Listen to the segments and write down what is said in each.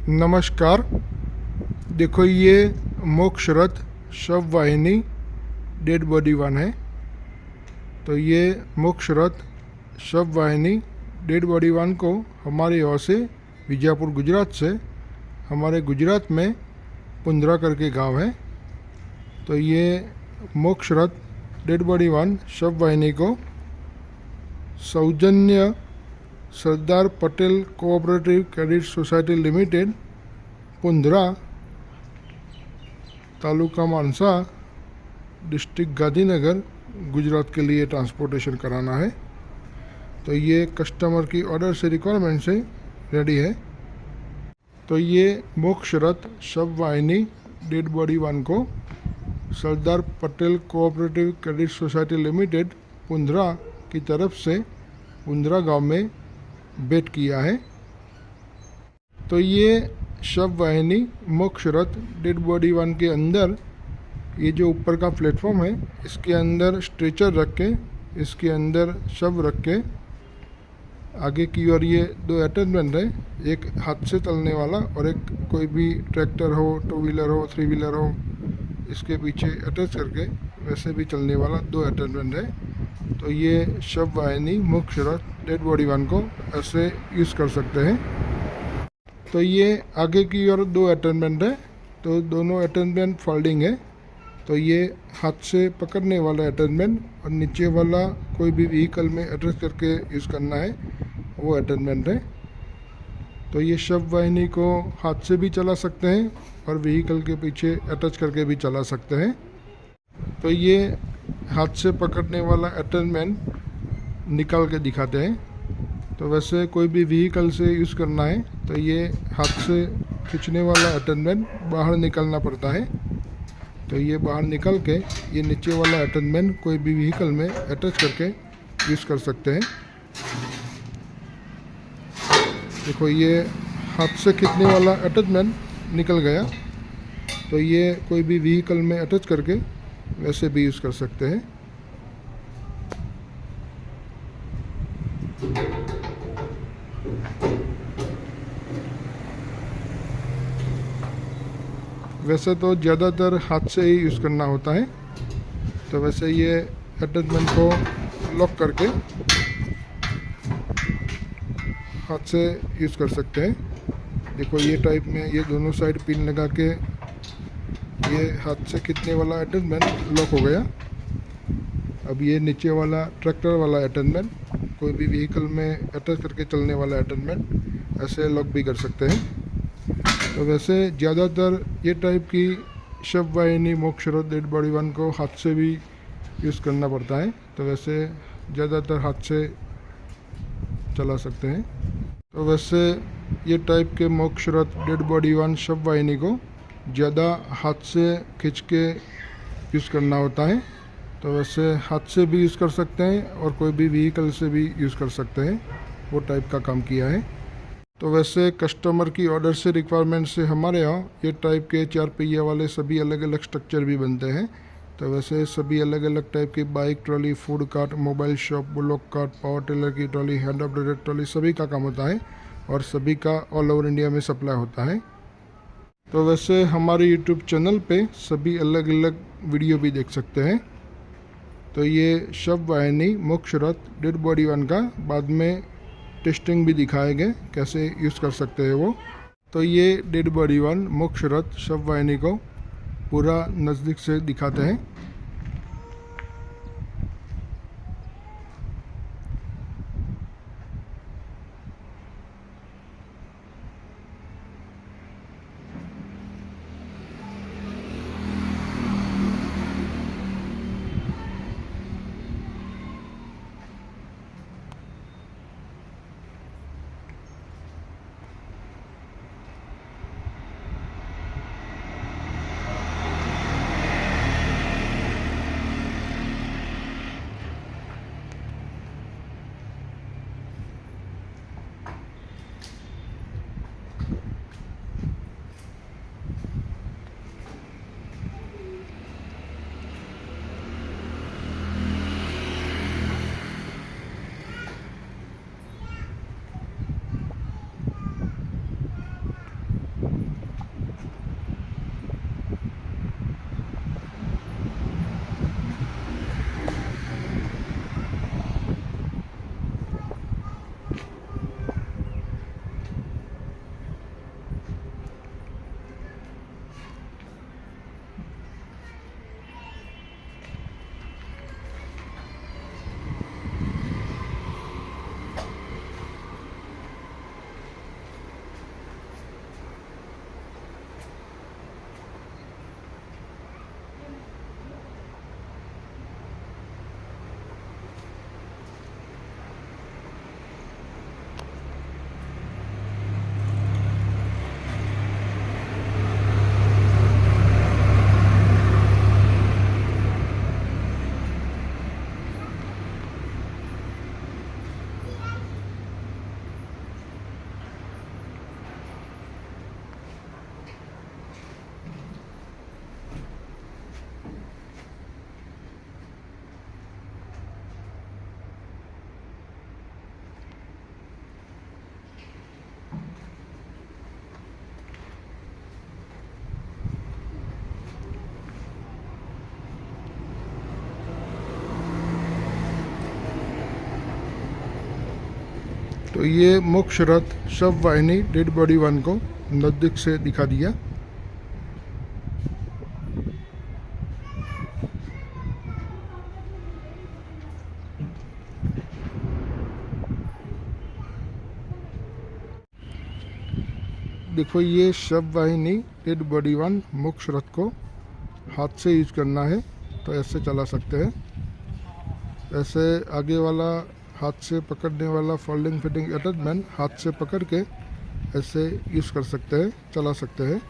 नमस्कार। देखो, ये मोक्ष रथ शव वाहिनी डेड बॉडी वन है। तो ये मोक्ष रथ शव वाहिनी डेड बॉडी वन को हमारे यहाँ से विजापुर गुजरात से हमारे गुजरात में पुंद्रा करके गांव है। तो ये मोक्ष रथ डेड बॉडी वन शव वाहिनी को सौजन्य Sardar Patel cooperative credit society limited, Pundra, taluka Mansa, district Gandhinagar, Gujarat के लिए ट्रांसपोर्टेशन कराना है। तो ये कस्टमर की ऑर्डर से रिक्वायरमेंट से रेडी है। तो ये मोक्ष रथ शव वाहिनी डेड बॉडी वन को Sardar Patel cooperative credit society limited, Pundra की तरफ से पुंद्रा गांव में बेट किया है। तो ये शव वाहिनी मोक्ष रथ डेड बॉडी वन के अंदर ये जो ऊपर का प्लेटफॉर्म है, इसके अंदर स्ट्रेचर रख के, इसके अंदर शव रख के, आगे की ओर ये दो अटैचमेंट है, एक हाथ से चलने वाला और एक कोई भी ट्रैक्टर हो, टू व्हीलर हो, थ्री व्हीलर हो, इसके पीछे अटैच करके वैसे भी चलने वाला दो अटैचमेंट है। तो ये शव वाहिनी मोक्ष रथ डेड बॉडी वन को ऐसे यूज़ कर सकते हैं। तो ये आगे की ओर दो अटैचमेंट है, तो दोनों अटैचमेंट फोल्डिंग है। तो ये हाथ से पकड़ने वाला अटैचमेंट और नीचे वाला कोई भी व्हीकल में अटैच करके यूज़ करना है, वो अटैचमेंट है। तो ये शव वाहिनी को हाथ से भी चला सकते हैं और व्हीकल के पीछे अटैच करके भी चला सकते हैं। तो ये हाथ से पकड़ने वाला अटैचमेंट निकाल के दिखाते हैं। तो वैसे कोई भी व्हीकल से यूज़ करना है तो ये हाथ से खींचने वाला अटैचमेंट बाहर निकालना पड़ता है। तो ये बाहर निकल के ये नीचे वाला अटैचमेंट कोई भी व्हीकल में अटैच करके यूज़ कर सकते हैं। देखो, ये हाथ से खींचने वाला अटैचमेंट निकल गया। तो ये कोई भी व्हीकल में अटैच करके वैसे भी यूज़ कर सकते हैं। वैसे तो ज़्यादातर हाथ से ही यूज़ करना होता है। तो वैसे ये अटैचमेंट को लॉक करके हाथ से यूज़ कर सकते हैं। देखो, ये टाइप में ये दोनों साइड पिन लगा के ये हाथ से खींचने वाला अटैचमेंट लॉक हो गया। अब ये नीचे वाला ट्रैक्टर वाला अटैचमेंट कोई भी व्हीकल में अटैच करके चलने वाला अटैचमेंट ऐसे लॉक भी कर सकते हैं। तो वैसे ज़्यादातर ये टाइप की शव वाहिनी मोक्ष रथ डेड बॉडी वन को हाथ से भी यूज़ करना पड़ता है। तो वैसे ज़्यादातर हाथ से चला सकते हैं। तो वैसे ये टाइप के मोक्ष रथ डेड बॉडी वन शव वाहिनी को ज़्यादा हाथ से खींच के यूज़ करना होता है। तो वैसे हाथ से भी यूज़ कर सकते हैं और कोई भी व्हीकल से भी यूज़ कर सकते हैं, वो टाइप का काम किया है। तो वैसे कस्टमर की ऑर्डर से रिक्वायरमेंट से हमारे यहाँ ये टाइप के 4 पहिया वाले सभी अलग अलग स्ट्रक्चर भी बनते हैं। तो वैसे सभी अलग अलग टाइप की bike trolley, food cart, mobile shop, bullock cart, power tiller की ट्रॉली, हैंड ऑपरेटेड ट्रॉली, सभी का काम होता है और सभी का ऑल ओवर इंडिया में सप्लाई होता है। तो वैसे हमारे यूट्यूब चैनल पे सभी अलग अलग वीडियो भी देख सकते हैं। तो ये शव वाहिनी मोक्ष रथ डेड बॉडी वन का बाद में टेस्टिंग भी दिखाएंगे कैसे यूज़ कर सकते हैं वो। तो ये डेड बॉडी वन मोक्ष रथ शव वाहिनी को पूरा नज़दीक से दिखाते हैं। तो ये मोक्ष रथ शव वाहिनी डेड बॉडी 1 को नज़दीक से दिखा दिया। देखो ये शव वाहिनी डेड बॉडी 1 मोक्ष रथ को हाथ से यूज करना है तो ऐसे चला सकते हैं। ऐसे आगे वाला हाथ से पकड़ने वाला फोल्डिंग फिटिंग अटैचमेंट हाथ से पकड़ के ऐसे यूज़ कर सकते हैं, चला सकते हैं।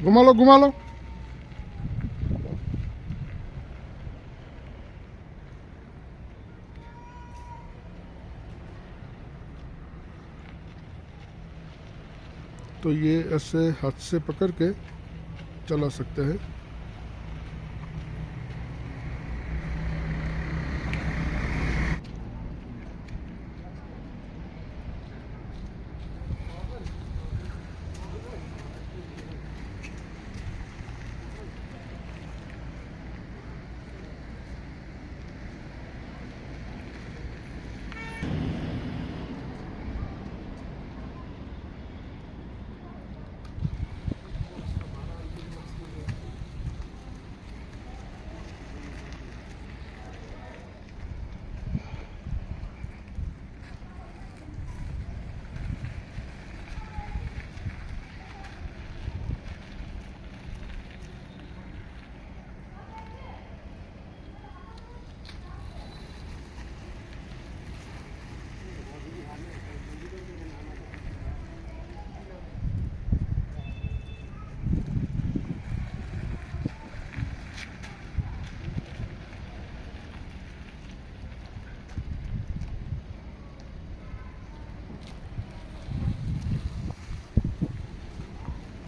घुमा लो घुमा लो। तो ये ऐसे हाथ से पकड़ के चला सकते हैं।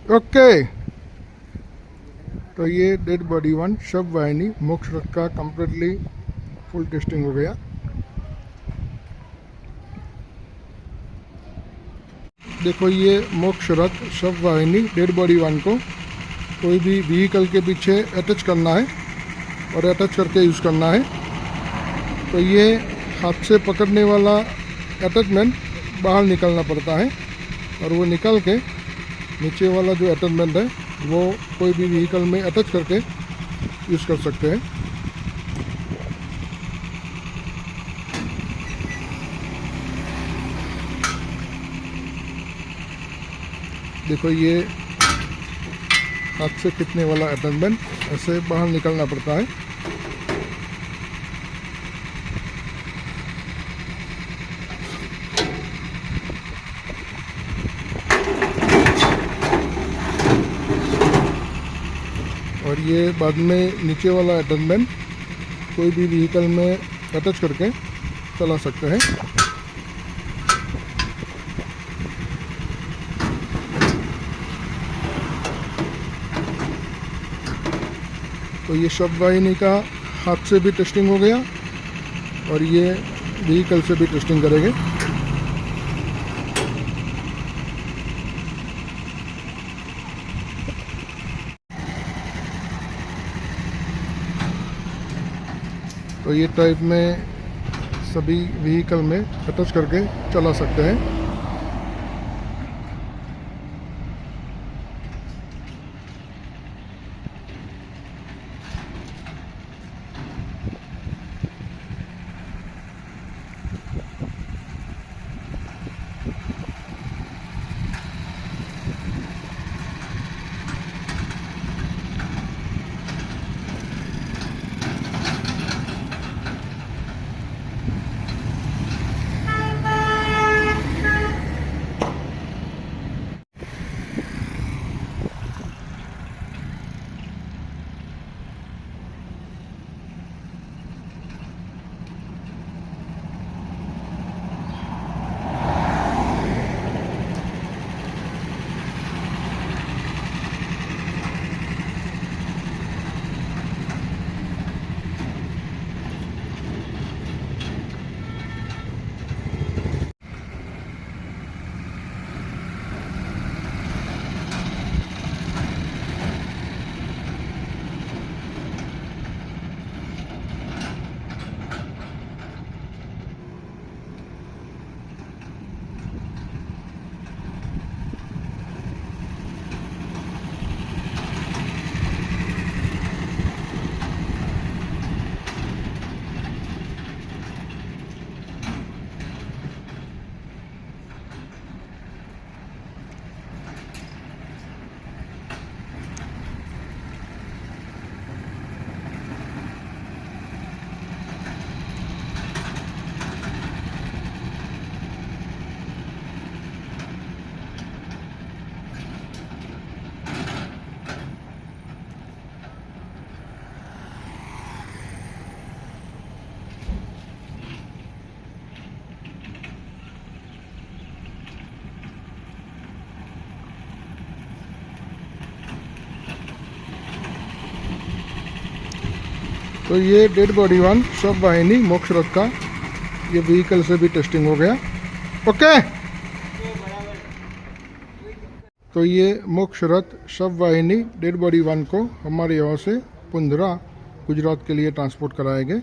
ओके, तो ये डेड बॉडी 1 शव वाहिनी मोक्ष रथ का कंप्लीटली फुल टेस्टिंग हो गया। देखो ये मोक्ष रथ शव वाहिनी डेड बॉडी 1 को कोई भी व्हीकल के पीछे अटैच करना है और अटैच करके यूज़ करना है। तो ये हाथ से पकड़ने वाला अटैचमेंट बाहर निकलना पड़ता है और वो निकाल के नीचे वाला जो अटैचमेंट है वो कोई भी व्हीकल में अटैच करके यूज़ कर सकते हैं। देखो ये हाथ से खींचने वाला अटैचमेंट ऐसे बाहर निकलना पड़ता है। और ये बाद में नीचे वाला अटैचमेंट कोई भी व्हीकल में अटैच करके चला सकते हैं। तो ये शब्द वाहिनी का हाथ से भी टेस्टिंग हो गया और ये व्हीकल से भी टेस्टिंग करेंगे। तो ये टाइप में सभी व्हीकल में अटैच करके चला सकते हैं। तो ये डेड बॉडी वन शव वाहिनी मोक्ष रथ का ये व्हीकल से भी टेस्टिंग हो गया। ओके। तो ये मोक्ष रथ शव वाहिनी डेड बॉडी वन को हमारे यहाँ से पुंदरा गुजरात के लिए ट्रांसपोर्ट कराए गए।